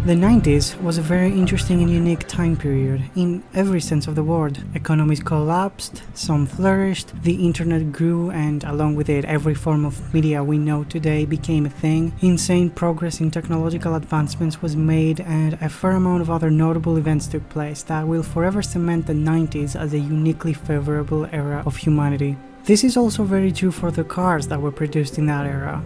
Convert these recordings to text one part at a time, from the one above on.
The 90s was a very interesting and unique time period in every sense of the word. Economies collapsed, some flourished, the internet grew, and along with it every form of media we know today became a thing. Insane progress in technological advancements was made, and a fair amount of other notable events took place that will forever cement the 90s as a uniquely favorable era of humanity. This is also very true for the cars that were produced in that era.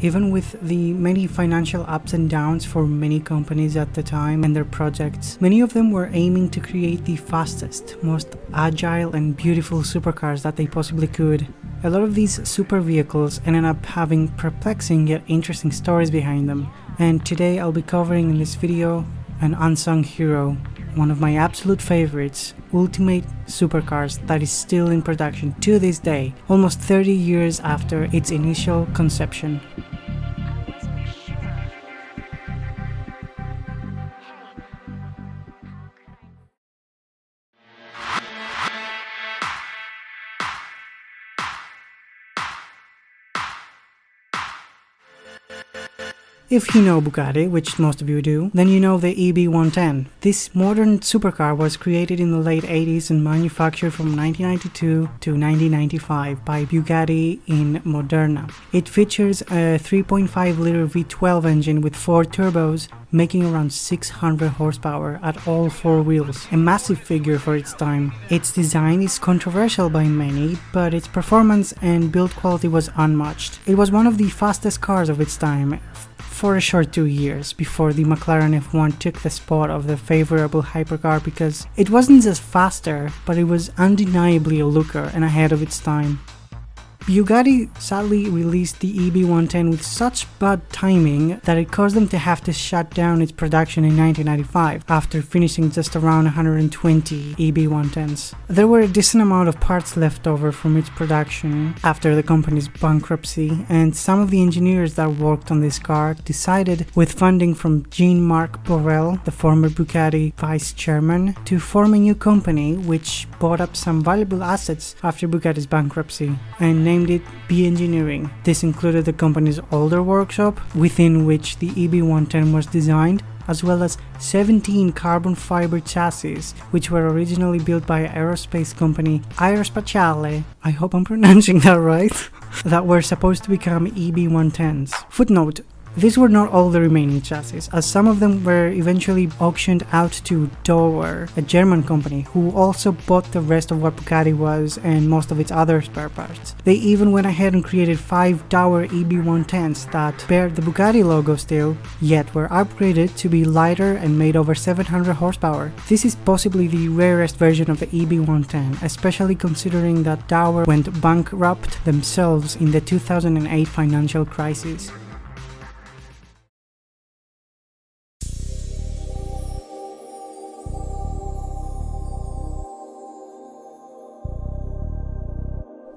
Even with the many financial ups and downs for many companies at the time and their projects, many of them were aiming to create the fastest, most agile and beautiful supercars that they possibly could. A lot of these super vehicles ended up having perplexing yet interesting stories behind them, and today I'll be covering in this video an unsung hero, one of my absolute favorites, ultimate supercars that is still in production to this day, almost 30 years after its initial conception. If you know Bugatti, which most of you do, then you know the EB110. This modern supercar was created in the late 80s and manufactured from 1992 to 1995 by Bugatti in Modena. It features a 3.5-liter V12 engine with 4 turbos, making around 600 horsepower at all 4 wheels, a massive figure for its time. Its design is controversial by many, but its performance and build quality was unmatched. It was one of the fastest cars of its time, for a short 2 years before the McLaren F1 took the spot of the favorable hypercar, because it wasn't just faster, but it was undeniably a looker and ahead of its time. Bugatti sadly released the EB110 with such bad timing that it caused them to have to shut down its production in 1995 after finishing just around 120 EB110s. There were a decent amount of parts left over from its production after the company's bankruptcy, and some of the engineers that worked on this car decided, with funding from Jean-Marc Borel, the former Bugatti vice chairman, to form a new company which bought up some valuable assets after Bugatti's bankruptcy and named it B Engineering. This included the company's older workshop, within which the EB110 was designed, as well as 17 carbon fiber chassis, which were originally built by aerospace company Aerospatiale, I hope I'm pronouncing that right, that were supposed to become EB110s. Footnote: these were not all the remaining chassis, as some of them were eventually auctioned out to Dover, a German company, who also bought the rest of what Bugatti was and most of its other spare parts. They even went ahead and created 5 Dower EB110s that bear the Bugatti logo still, yet were upgraded to be lighter and made over 700 horsepower. This is possibly the rarest version of the EB110, especially considering that Dower went bankrupt themselves in the 2008 financial crisis.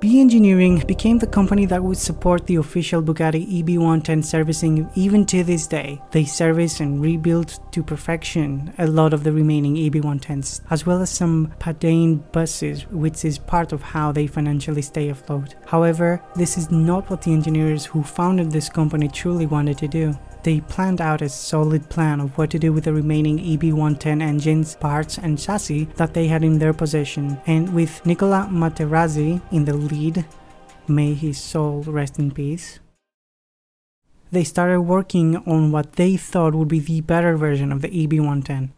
B Engineering became the company that would support the official Bugatti EB110 servicing even to this day. They service and rebuilt to perfection a lot of the remaining EB110s, as well as some Padane buses, which is part of how they financially stay afloat. However, this is not what the engineers who founded this company truly wanted to do. They planned out a solid plan of what to do with the remaining EB110 engines, parts and chassis that they had in their possession, and with Nicola Materazzi in the lead, may his soul rest in peace, they started working on what they thought would be the better version of the EB110.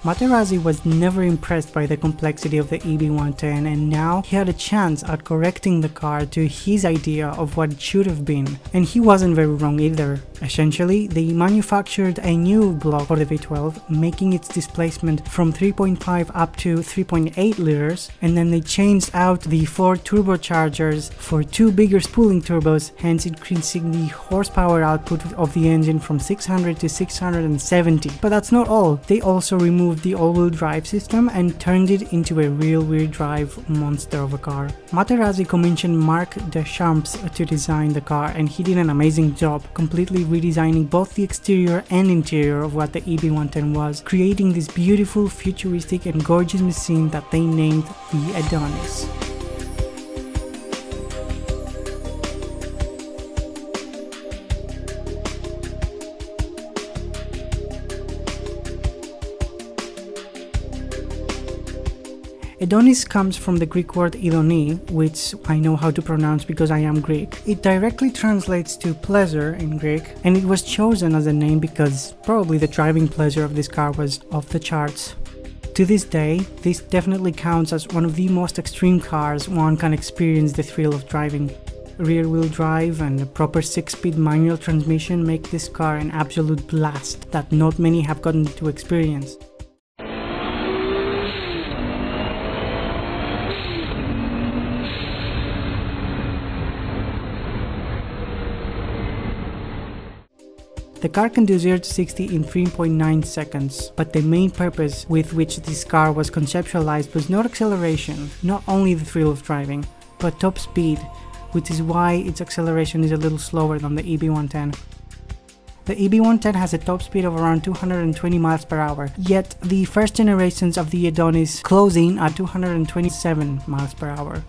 Materazzi was never impressed by the complexity of the EB110, and now he had a chance at correcting the car to his idea of what it should have been, and he wasn't very wrong either. Essentially, they manufactured a new block for the V12, making its displacement from 3.5 up to 3.8 liters, and then they changed out the 4 turbochargers for 2 bigger spooling turbos, hence increasing the horsepower output of the engine from 600 to 670. But that's not all, they also removed the all-wheel drive system and turned it into a rear-wheel drive monster of a car. Materazzi commissioned Marc Deschamps to design the car, and he did an amazing job, completely redesigning both the exterior and interior of what the EB110 was, creating this beautiful, futuristic and gorgeous machine that they named the Edonis. Edonis comes from the Greek word Idoni, which I know how to pronounce because I am Greek. It directly translates to pleasure in Greek, and it was chosen as a name because probably the driving pleasure of this car was off the charts. To this day, this definitely counts as one of the most extreme cars one can experience the thrill of driving. Rear-wheel drive and a proper 6-speed manual transmission make this car an absolute blast that not many have gotten to experience. The car can do 0 to 60 in 3.9 seconds, but the main purpose with which this car was conceptualized was not acceleration, not only the thrill of driving, but top speed, which is why its acceleration is a little slower than the EB110. The EB110 has a top speed of around 220 miles per hour, yet the first generations of the Edonis close in at 227 miles per hour.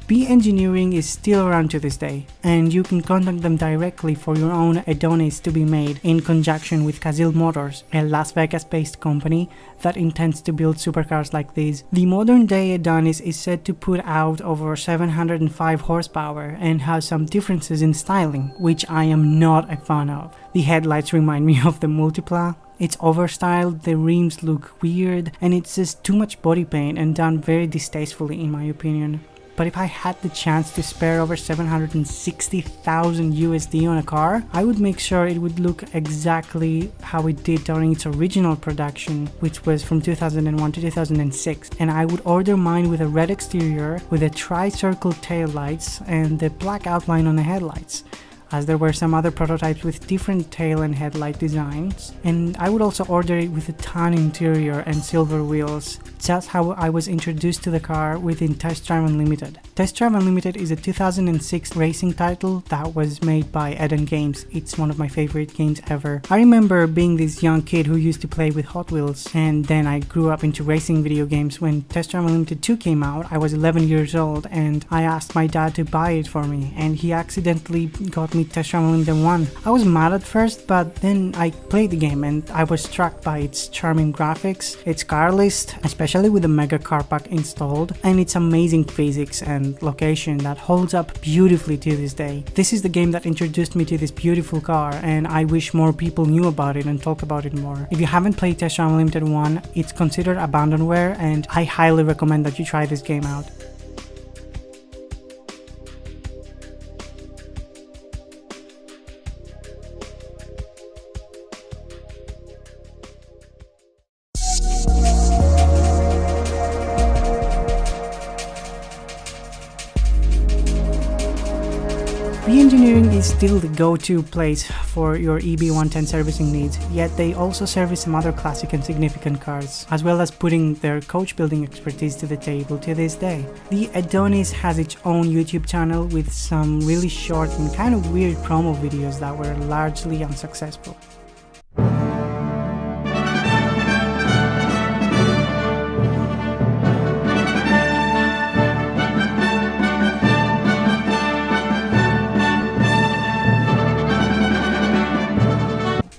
B Engineering is still around to this day, and you can contact them directly for your own Edonis to be made in conjunction with Kazil Motors, a Las Vegas-based company that intends to build supercars like these. The modern-day Edonis is said to put out over 705 horsepower and has some differences in styling, which I am not a fan of. The headlights remind me of the Multipla. It's overstyled, the rims look weird, and it's just too much body paint and done very distastefully in my opinion. But if I had the chance to spare over 760,000 USD on a car, I would make sure it would look exactly how it did during its original production, which was from 2001 to 2006, and I would order mine with a red exterior, with a tri-circle tail lights and the black outline on the headlights, as there were some other prototypes with different tail and headlight designs, and I would also order it with a tan interior and silver wheels, just how I was introduced to the car within Test Drive Unlimited. Test Drive Unlimited is a 2006 racing title that was made by Eden Games. It's one of my favorite games ever. I remember being this young kid who used to play with Hot Wheels, and then I grew up into racing video games. When Test Drive Unlimited 2 came out, I was 11 years old, and I asked my dad to buy it for me, and he accidentally got me Test Drive Unlimited 1. I was mad at first, but then I played the game and I was struck by its charming graphics, its car list, especially with the Mega Car Pack installed, and its amazing physics and location that holds up beautifully to this day. This is the game that introduced me to this beautiful car, and I wish more people knew about it and talk about it more. If you haven't played Test Drive Unlimited 1, it's considered abandonware, and I highly recommend that you try this game out. B Engineering is still the go-to place for your EB110 servicing needs, yet they also service some other classic and significant cars, as well as putting their coach building expertise to the table to this day. The Edonis has its own YouTube channel with some really short and kind of weird promo videos that were largely unsuccessful.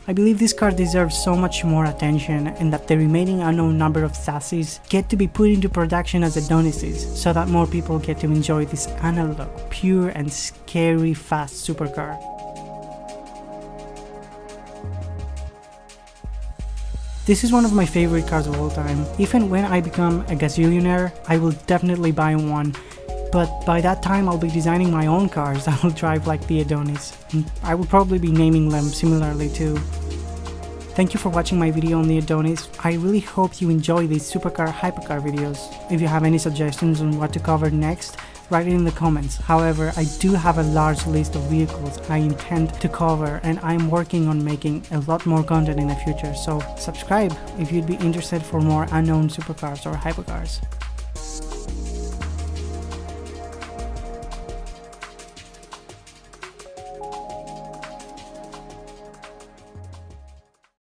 I believe this car deserves so much more attention, and that the remaining unknown number of chassis get to be put into production as Edonises, so that more people get to enjoy this analog, pure and scary fast supercar. This is one of my favorite cars of all time. Even when I become a gazillionaire, I will definitely buy one. But by that time I'll be designing my own cars that will drive like the Edonis. And I will probably be naming them similarly too. Thank you for watching my video on the Edonis. I really hope you enjoy these supercar hypercar videos. If you have any suggestions on what to cover next, write it in the comments. However, I do have a large list of vehicles I intend to cover, and I'm working on making a lot more content in the future, so subscribe if you'd be interested for more unknown supercars or hypercars.